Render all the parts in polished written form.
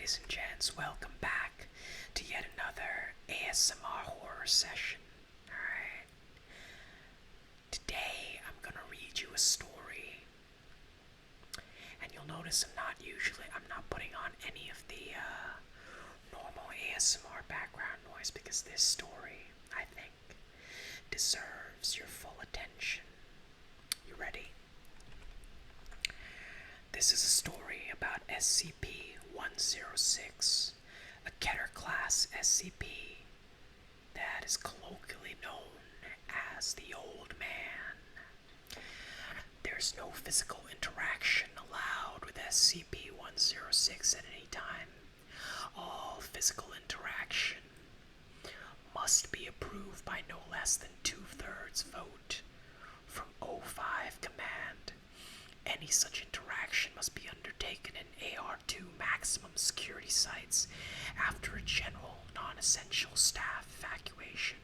ladies and gents, welcome back to yet another ASMR horror session. Alright. Today I'm gonna read you a story. And you'll notice I'm not putting on any of the normal ASMR background noise because this story, I think, deserves your full attention. You ready? This is a story about SCP-106, a Keter-class SCP that is colloquially known as the Old Man. There's no physical interaction allowed with SCP-106 at any time. All physical interaction must be approved by no less than 2/3 vote from O5 Command. Any such interaction must be undertaken in AR2 maximum security sites after a general non-essential staff evacuation.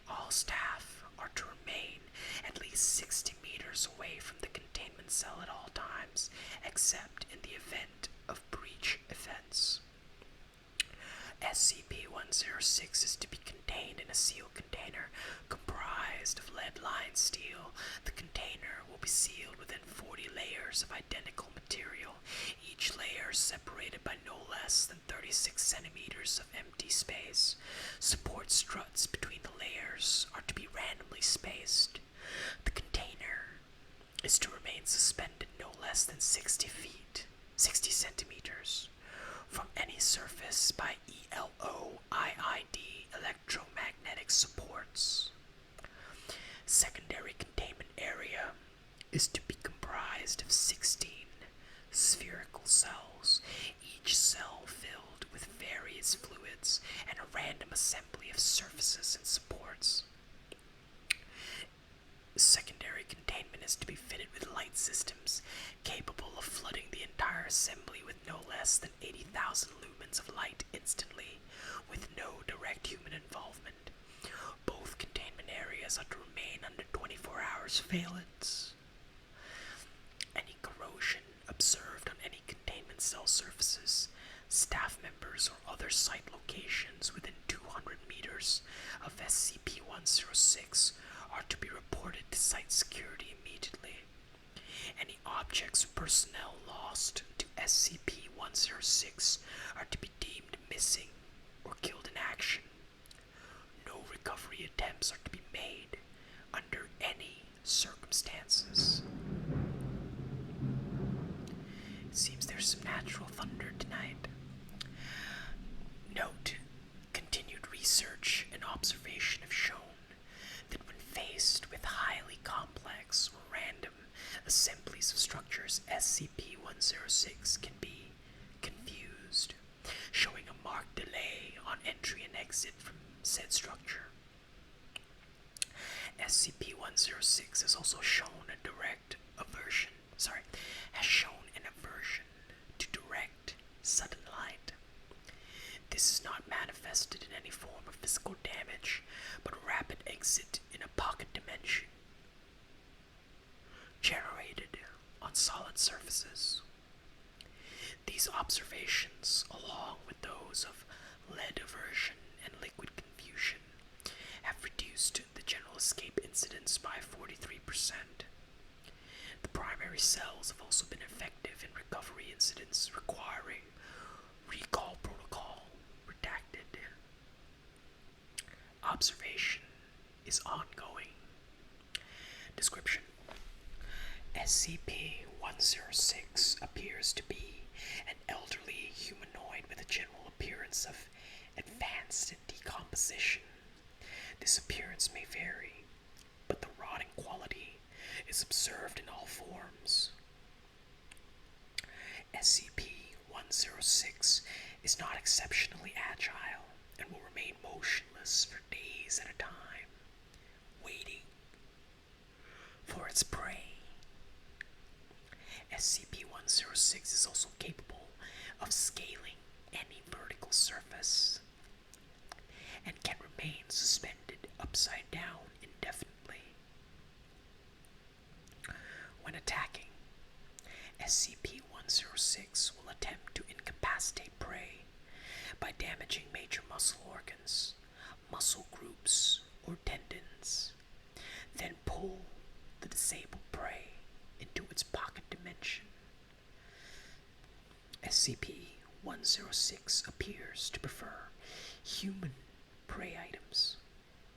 All staff are to remain at least 60 meters away from the containment cell at all times, except in the event of breach events. SCP-106 is to be contained in a sealed container comprised of lead-lined steel. The container will be sealed within 40 layers of identical material, each layer separated by no less than 36 centimeters of empty space. Support struts between the layers are to be randomly spaced. The container is to remain suspended no less than 60 centimeters, from any surface by ELO-IID electromagnetic supports. Secondary containment area is to be comprised of 16 spherical cells, each cell filled with various fluids and a random assembly of surfaces and supports. Secondary containment is to be fitted with light systems capable of flooding the entire assembly with no less than 80,000 lumens of light instantly, with no direct human involvement. Both containment areas are to remain under 24 hours surveillance. Any corrosion observed on any containment cell surfaces, staff members, or other site locations within 200 meters of SCP-106 are to be reported to site security immediately. Any objects or personnel lost to SCP-106 are to be deemed missing or killed in action. No recovery attempts are to be made under any circumstances. It seems there's some natural thunder tonight. Note: continued research and observation have shown that when faced with highly complex or random assemblies of structures, SCP-106 can be confused, showing a marked delay on entry and exit from said structure. SCP-106 has also shown an aversion to direct, sudden light. This is not manifested in any form of physical damage, but a rapid exit in a pocket dimension generated on solid surfaces. These observations, along with those of lead aversion and liquid confusion, have reduced the general escape incidence by 43%. The primary cells have also been effective in recovery incidents requiring recall protocol redacted. Observation is ongoing. Description: SCP-106 appears to be an elderly humanoid with a general appearance of advanced decomposition. This appearance may vary, but the rotting quality is observed in all forms. SCP-106 is not exceptionally agile and will remain motionless for days at a time, waiting for its prey. SCP-106 is also capable of scaling any vertical surface and can remain suspended upside down indefinitely. When attacking, SCP-106 will attempt to incapacitate incapacitate prey by damaging major muscle organs, muscle groups, or tendons, then pull the disabled prey into its pocket dimension. SCP-106 appears to prefer human prey items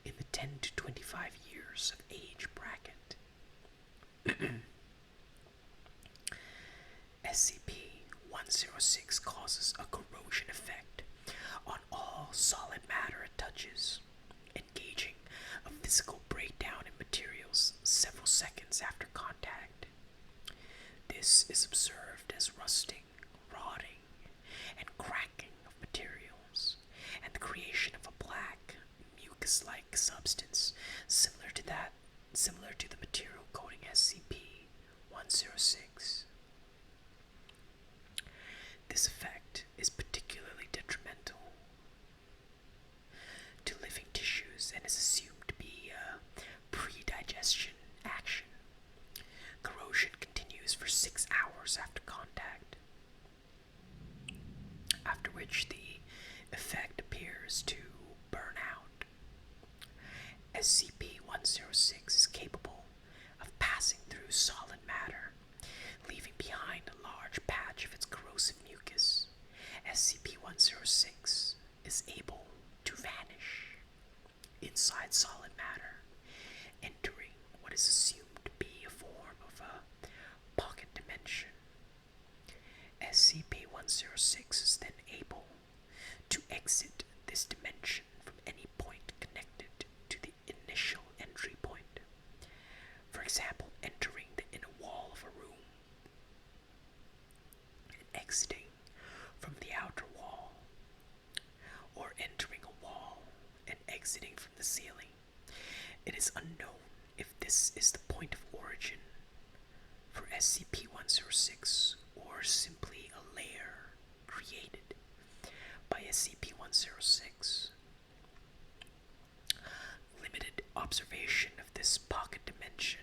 in the 10 to 25 years of age bracket. SCP-106 causes a corrosion effect on all solid matter it touches, engaging a physical breakdown in materials several seconds after contact. This is observed as rusting, rotting, and cracking of materials, and the creation of a black, mucus-like substance similar to the material coating SCP-106. This effect is particularly detrimental to living tissues and is assumed to be a pre-digestion action. Corrosion continues for 6 hours after contact, after which the effect appears to burn out. SCP-106 is capable of passing through solid matter, leaving behind a large patch of its corrosive mucus. SCP-106 is able to vanish inside solid matter, entering what is assumed to be a form of a pocket dimension. SCP-106 is then able to exit this dimension from any point connected to the initial entry point. For example, entering the inner wall of a room and exiting from the outer wall, or entering a wall and exiting from the ceiling. It is unknown if this is the point of origin for SCP-106 or simply a layer created by SCP-106. Limited observation of this pocket dimension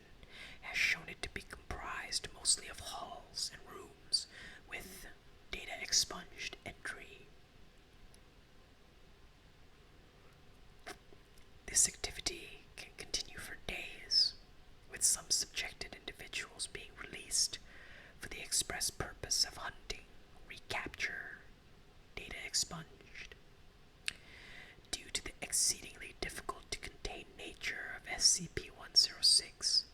has shown it to be comprised mostly of halls and rooms with data expunged entry. This activity can continue for days, with some subjected individuals being released for the express purpose of hunting, recapture, data expunged. Due to the exceedingly difficult to contain nature of SCP-106,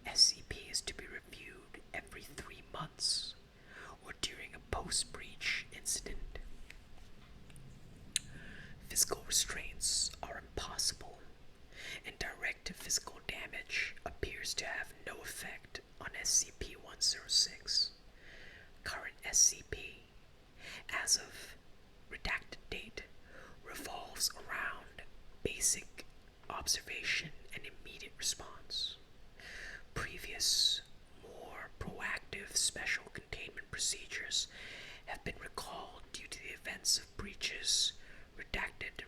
SCP is to be reviewed every 3 months or during a post-breach incident. Physical restraints are impossible, and direct physical damage appears to have no effect on SCP-106. Current SCP, as of redacted date, revolves around basic observation and immediate response. Previous, more proactive special containment procedures have been recalled due to the events of breaches. Redacted,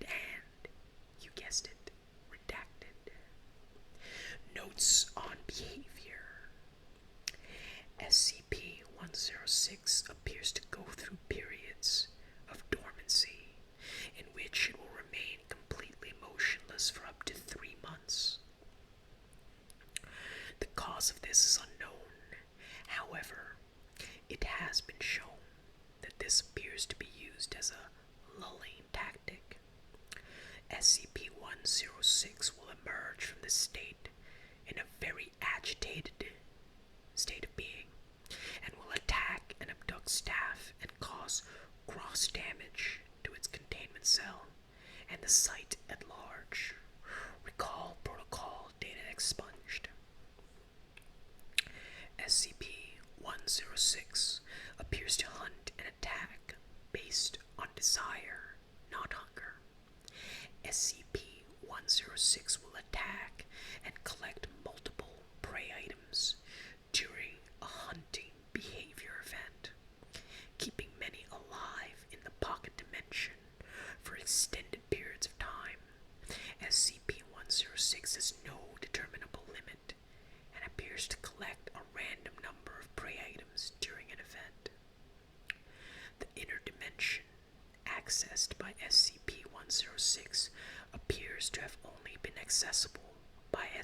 and, you guessed it, redacted. Notes on behavior. SCP-106 appears to go through periods of dormancy in which it will remain completely motionless for up to 3 months. The cause of this is unknown. However, it has been shown that this appears to be used as a lulling tactic. SCP-106 will emerge from this state in a very agitated state of being, and will attack and abduct staff and cause gross damage to its containment cell and the site at large. Recall protocol data expunged. SCP-106 appears to hunt and attack based on desire, not hunger. SCP-106 will attack and collect multiple prey items during a hunting behavior event, keeping many alive in the pocket dimension for extended periods of time. SCP-106 has no determinable limit and appears to collect a random number of prey items during an event.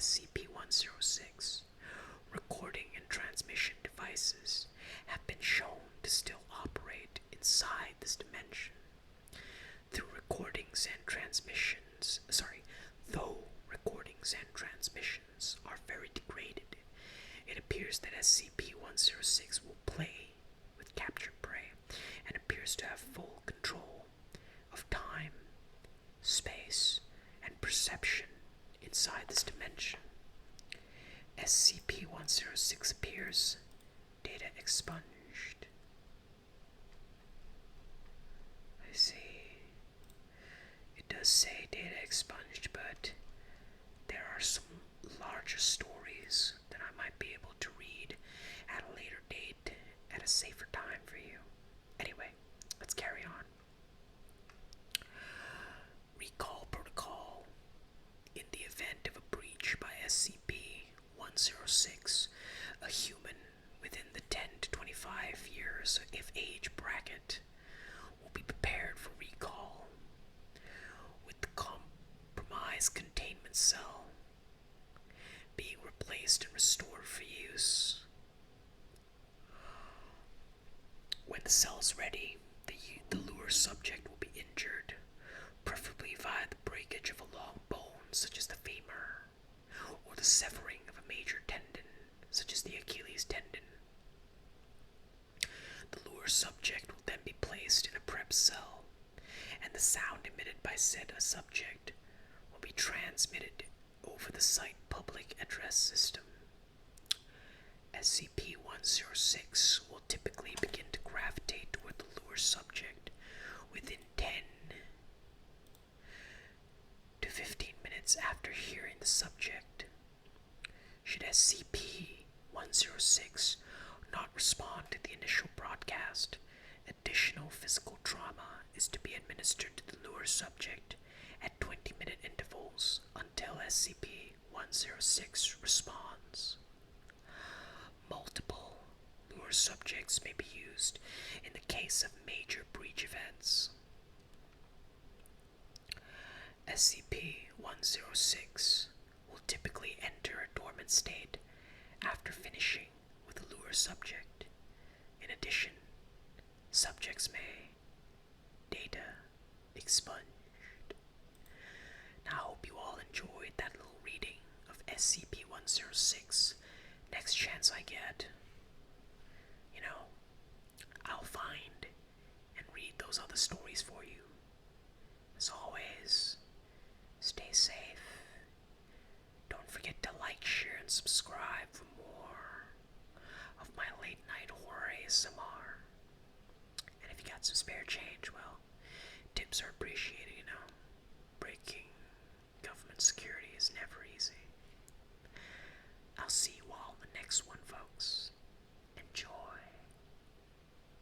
SCP-106, recording and transmission devices have been shown to still operate inside this dimension. Though recordings and transmissions are very degraded, it appears that SCP-106 will play with captured prey and appears to have full control of time, space, and perception inside this dimension. SCP-106 appears data expunged. I see. It does say data expunged, but there are some larger stories that I might be able to read at a later date at a safer time for you. Anyway, let's carry on. Recall protocol. In the event of a breach by SCP-106, a human within the 10 to 25 years of age bracket will be prepared for recall, with the compromised containment cell being replaced and restored for use. When the cell is ready, the lure subject will be injured, preferably via the breakage of a long bone such as the femur, or the severing of a major tendon such as the Achilles tendon. The lure subject will then be placed in a prep cell, and the sound emitted by said subject will be transmitted over the site public address system. SCP-106 will typically begin to gravitate toward the lure subject within 10 to 15 minutes after hearing the subject. Should SCP-106 not respond to the initial broadcast, additional physical trauma is to be administered to the lure subject at 20-minute intervals until SCP-106 responds. Multiple lure subjects may be used in the case of major breach events. SCP-106 will typically enter a dormant state after finishing with a lure subject. In addition, subjects may data expunged. Now, I hope you all enjoyed that little reading of SCP-106. Next chance I get, I'll find and read those other stories for you. As always, stay safe. Don't forget to like, share, and subscribe for more of my late night horror ASMR. And if you got some spare change, well, tips are appreciated.